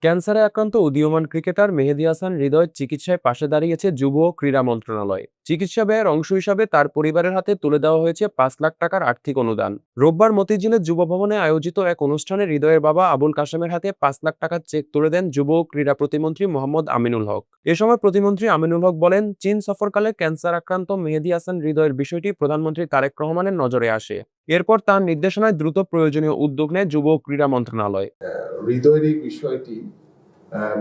ক্যান্সারে আক্রান্ত উদীয়মান ক্রিকেটার মেহেদী হাসান হৃদয়ের চিকিৎসায় পাশে দাঁড়িয়েছে যুব ও ক্রীড়া মন্ত্রণালয়। চিকিৎসা ব্যয়ের অংশ হিসাবে তার পরিবারের হাতে তুলে দেওয়া হয়েছে 5 লাখ টাকার আর্থিক অনুদান। রোববার মতিঝিলের যুব ভবনে আয়োজিত এক অনুষ্ঠানে হৃদয়ের বাবা আবুল কাশেমের হাতে 5 লাখ টাকার চেক তুলে দেন যুব ও ক্রীড়া প্রতিমন্ত্রী মোহাম্মদ আমিনুল হক। এ সময় প্রতিমন্ত্রী আমিনুল হক বলেন, চীন সফরকালে ক্যান্সার আক্রান্ত মেহেদী হাসান হৃদয়ের বিষয়টি প্রধানমন্ত্রী তারেক রহমানের নজরে আসে। এরপর তার নির্দেশনায় দ্রুত প্রয়োজনীয় উদ্যোগ নেয় যুব ও ক্রীড়া মন্ত্রণালয়। হৃদয়ের এই বিষয়টি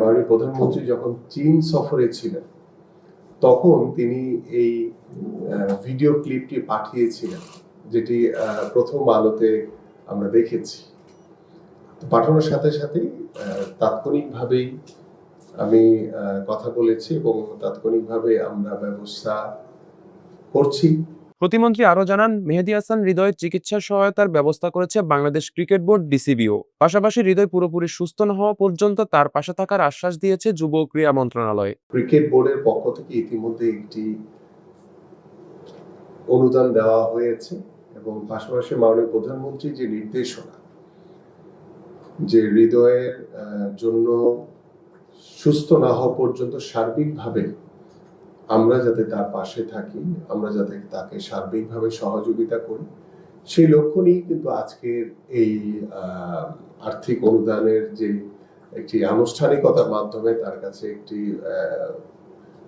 মাননীয় প্রধানমন্ত্রী যখন চীন সফরে ছিলেন তখন তিনি এই ভিডিও ক্লিপটি পাঠিয়েছিলেন, যেটি প্রথম আলোতে আমরা দেখেছি। পাঠানোর সাথে সাথে তাৎক্ষণিকভাবেই আমি কথা বলেছি এবং তাৎক্ষণিকভাবে আমরা ব্যবস্থা করছি। প্রতিমন্ত্রী আরও জানান, মেহেদী হাসান হৃদয়ের চিকিৎসা সহায়তার ব্যবস্থা করেছে বাংলাদেশ ক্রিকেট বোর্ড বিসিবিও। পাশাপাশি হৃদয় পুরোপুরি সুস্থ না হওয়া পর্যন্ত তার পাশে থাকার আশ্বাস দিয়েছে যুব ও ক্রীড়া মন্ত্রণালয়। ক্রিকেট বোর্ডের পক্ষ থেকে ইতিমধ্যে একটি অনুদান দেওয়া হয়েছে এবং পাশাপাশি মাননীয় প্রধানমন্ত্রী যে নির্দেশনা, যে হৃদয়ের জন্য সুস্থ না হওয়া পর্যন্ত সার্বিকভাবে আমরা যাতে তার পাশে থাকি, আমরা যাতে তাকে সার্বিকভাবে সহযোগিতা করি, সেই লক্ষ্য নিয়ে কিন্তু আজকের এই আর্থিক অনুদানের যে একটি আনুষ্ঠানিকতার মাধ্যমে তার কাছে একটি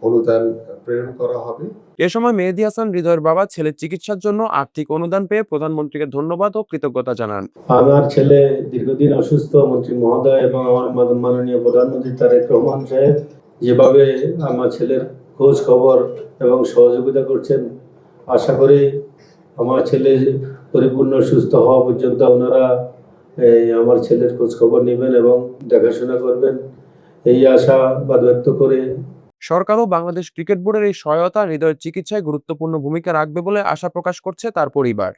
অনুদান প্রেরণ করা হবে। এ সময় মেহেদী হাসান হৃদয়ের বাবা ছেলের চিকিৎসার জন্য আর্থিক অনুদান পেয়ে প্রধানমন্ত্রীকে ধন্যবাদ ও কৃতজ্ঞতা জানান। আমার ছেলে দীর্ঘদিন অসুস্থ, মন্ত্রী মহোদয় এবং আমার মাননীয় প্রধানমন্ত্রী তারেক রহমান সাহেব যেভাবে আমার ছেলের খোঁজ খবর এবং সহযোগিতা করছেন, আশা করি আমার ছেলে পরিপূর্ণ সুস্থ হওয়া পর্যন্ত ওনারা আমার ছেলের খোঁজ খবর নেবেন এবং দেখাশোনা করবেন, এই আশাবাদ ব্যক্ত করে সরকারও বাংলাদেশ ক্রিকেট বোর্ডের এই সহায়তা হৃদয়ের চিকিৎসায় গুরুত্বপূর্ণ ভূমিকা রাখবে বলে আশা প্রকাশ করছে তার পরিবার।